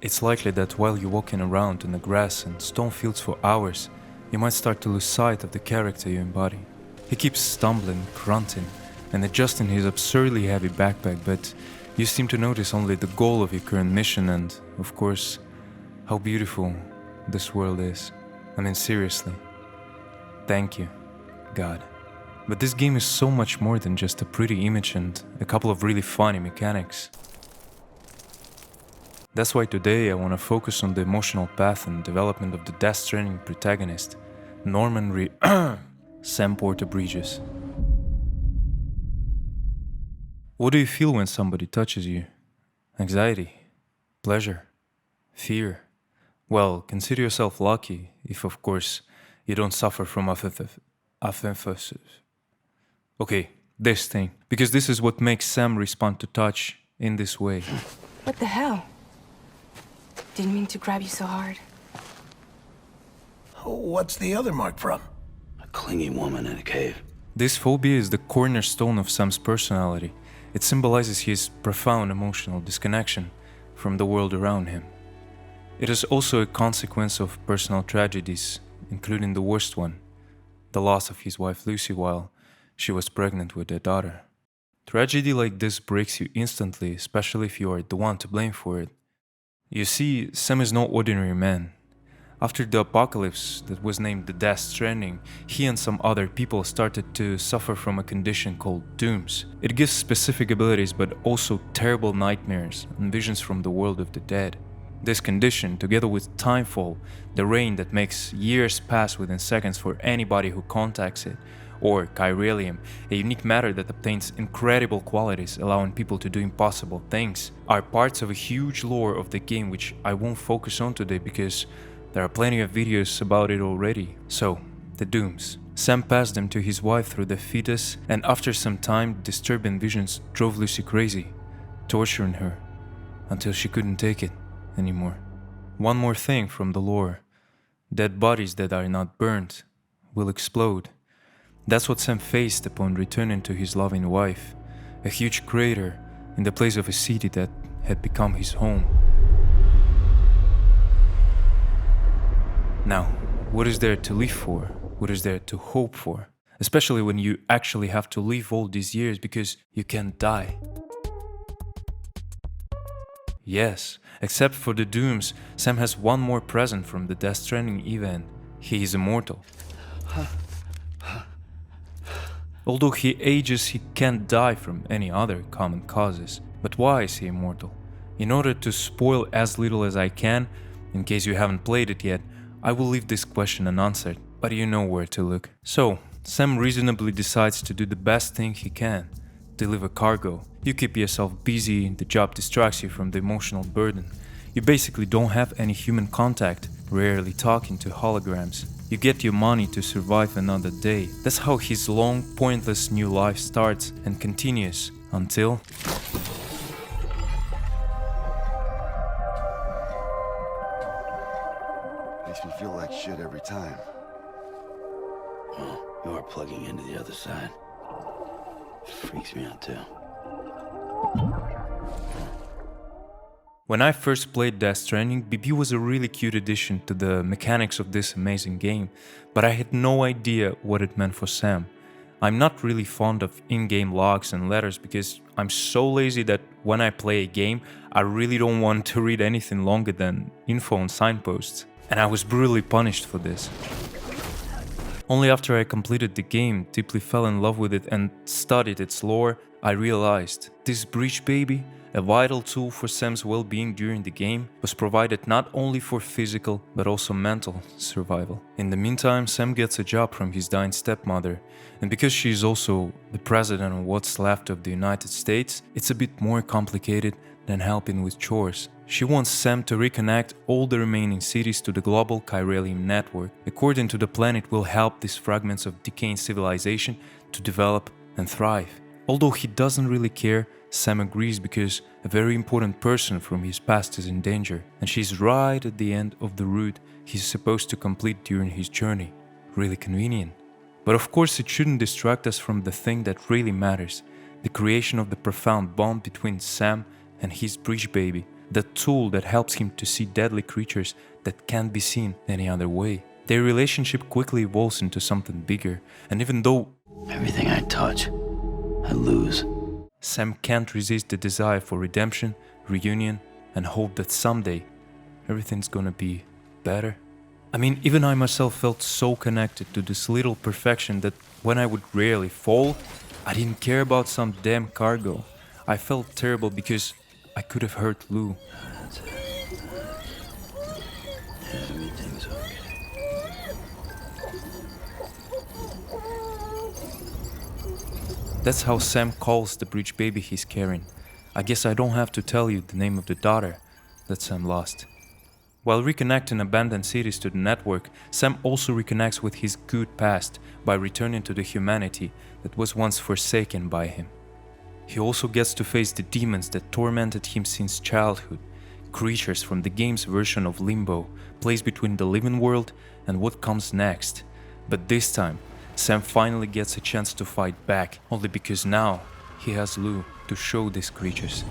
It's likely that while you're walking around in the grass and stone fields for hours, you might start to lose sight of the character you embody. He keeps stumbling, grunting, and adjusting his absurdly heavy backpack, but you seem to notice only the goal of your current mission and, of course, how beautiful this world is. I mean, seriously. Thank you, God. But this game is so much more than just a pretty image and a couple of really funny mechanics. That's why today I want to focus on the emotional path and development of the Death Stranding protagonist, Sam Porter Bridges. What do you feel when somebody touches you? Anxiety? Pleasure? Fear? Well, consider yourself lucky if, of course, you don't suffer from apophysis. Okay, this thing, because this is what makes Sam respond to touch in this way. What the hell? Didn't mean to grab you so hard. What's the other mark from? A clingy woman in a cave. This phobia is the cornerstone of Sam's personality. It symbolizes his profound emotional disconnection from the world around him. It is also a consequence of personal tragedies, including the worst one, the loss of his wife Lucy while she was pregnant with their daughter. Tragedy like this breaks you instantly, especially if you are the one to blame for it. You see, Sam is no ordinary man. After the apocalypse that was named the Death Stranding, he and some other people started to suffer from a condition called dooms. It gives specific abilities but also terrible nightmares and visions from the world of the dead. This condition, together with timefall, the rain that makes years pass within seconds for anybody who contacts it, or chiralium, a unique matter that obtains incredible qualities allowing people to do impossible things, are parts of a huge lore of the game which I won't focus on today because there are plenty of videos about it already. So, the dooms. Sam passed them to his wife through the fetus, and after some time, disturbing visions drove Lucy crazy, torturing her until she couldn't take it anymore. One more thing from the lore. Dead bodies that are not burnt will explode. That's what Sam faced upon returning to his loving wife, a huge crater in the place of a city that had become his home. Now, what is there to live for? What is there to hope for? Especially when you actually have to live all these years because you can't die. Yes, except for the dooms, Sam has one more present from the Death Stranding event. He is immortal. Although he ages, he can't die from any other common causes. But why is he immortal? In order to spoil as little as I can, in case you haven't played it yet, I will leave this question unanswered, but you know where to look. So, Sam reasonably decides to do the best thing he can, deliver cargo. You keep yourself busy, the job distracts you from the emotional burden. You basically don't have any human contact, rarely talking to holograms. You get your money to survive another day. That's how his long, pointless new life starts and continues until... Makes me feel like shit every time. Well, you are plugging into the other side. Freaks me out too. When I first played Death Stranding, BB was a really cute addition to the mechanics of this amazing game, but I had no idea what it meant for Sam. I'm not really fond of in-game logs and letters because I'm so lazy that when I play a game, I really don't want to read anything longer than info and signposts, and I was brutally punished for this. Only after I completed the game, deeply fell in love with it and studied its lore, I realized this breach baby, a vital tool for Sam's well-being during the game, was provided not only for physical but also mental survival. In the meantime, Sam gets a job from his dying stepmother, and because she is also the president of what's left of the United States, it's a bit more complicated than helping with chores. She wants Sam to reconnect all the remaining cities to the global chiralium network. According to the plan, it will help these fragments of decaying civilization to develop and thrive. Although he doesn't really care, Sam agrees because a very important person from his past is in danger, and she's right at the end of the route he's supposed to complete during his journey. Really convenient. But of course it shouldn't distract us from the thing that really matters, the creation of the profound bond between Sam and his breach baby, the tool that helps him to see deadly creatures that can't be seen any other way. Their relationship quickly evolves into something bigger, and even though Everything I touch, I lose. Sam can't resist the desire for redemption, reunion, and hope that someday everything's gonna be better. I mean, even I myself felt so connected to this little perfection that when I would rarely fall, I didn't care about some damn cargo. I felt terrible because I could have hurt Lou. That's it. Everything's okay. That's how Sam calls the breech baby he's carrying. I guess I don't have to tell you the name of the daughter that Sam lost. While reconnecting abandoned cities to the network, Sam also reconnects with his good past by returning to the humanity that was once forsaken by him. He also gets to face the demons that tormented him since childhood, creatures from the game's version of Limbo, placed between the living world and what comes next. But this time, Sam finally gets a chance to fight back, only because now he has Lou to show these creatures.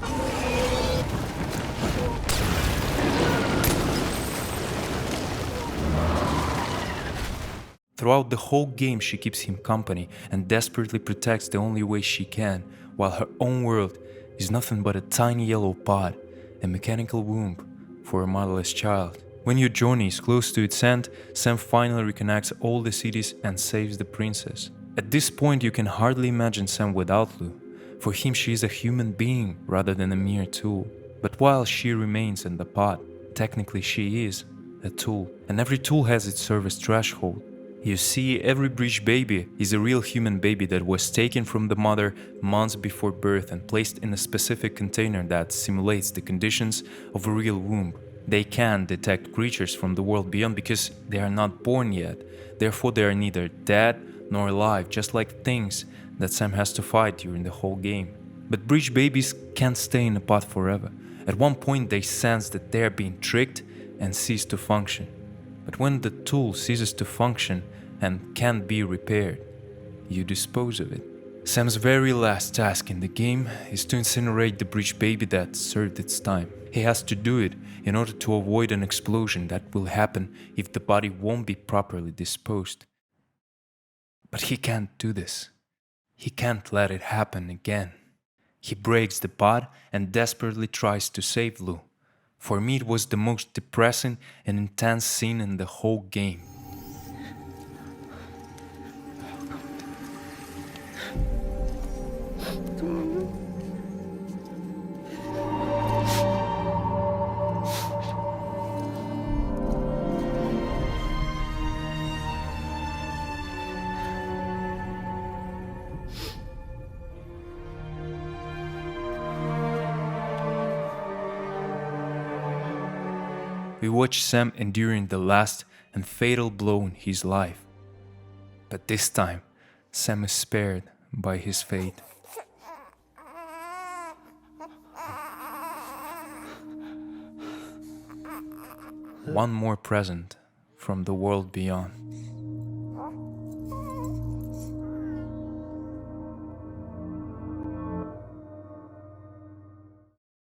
Throughout the whole game, she keeps him company and desperately protects the only way she can, while her own world is nothing but a tiny yellow pod, a mechanical womb for a motherless child. When your journey is close to its end, Sam finally reconnects all the cities and saves the princess. At this point, you can hardly imagine Sam without Lou. For him, she is a human being rather than a mere tool. But while she remains in the pod, technically she is a tool, and every tool has its service threshold. You see, every breech baby is a real human baby that was taken from the mother months before birth and placed in a specific container that simulates the conditions of a real womb. They can detect creatures from the world beyond because they are not born yet. Therefore, they are neither dead nor alive, just like things that Sam has to fight during the whole game. But breech babies can't stay in a pod forever. At one point, they sense that they are being tricked and cease to function. But when the tool ceases to function and can't be repaired, you dispose of it. Sam's very last task in the game is to incinerate the breech baby that served its time. He has to do it in order to avoid an explosion that will happen if the body won't be properly disposed. But he can't do this. He can't let it happen again. He breaks the pod and desperately tries to save Lou. For me, it was the most depressing and intense scene in the whole game. We watch Sam enduring the last and fatal blow in his life. But this time, Sam is spared by his fate. One more present from the world beyond.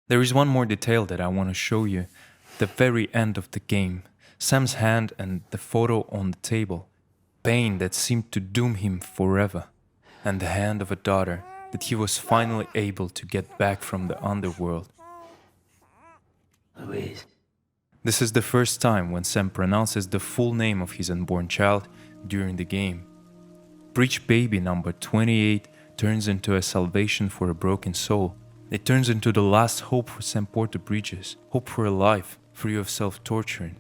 There is one more detail that I want to show you. The very end of the game, Sam's hand and the photo on the table, pain that seemed to doom him forever, and the hand of a daughter that he was finally able to get back from the underworld. Louise. This is the first time when Sam pronounces the full name of his unborn child during the game. Breech baby number 28 turns into a salvation for a broken soul. It turns into the last hope for Sam Porter Bridges, hope for a life free of self-torturing,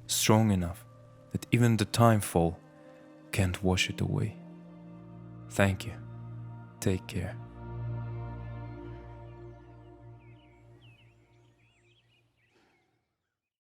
strong enough that even the timefall can't wash it away. Thank you. Take care.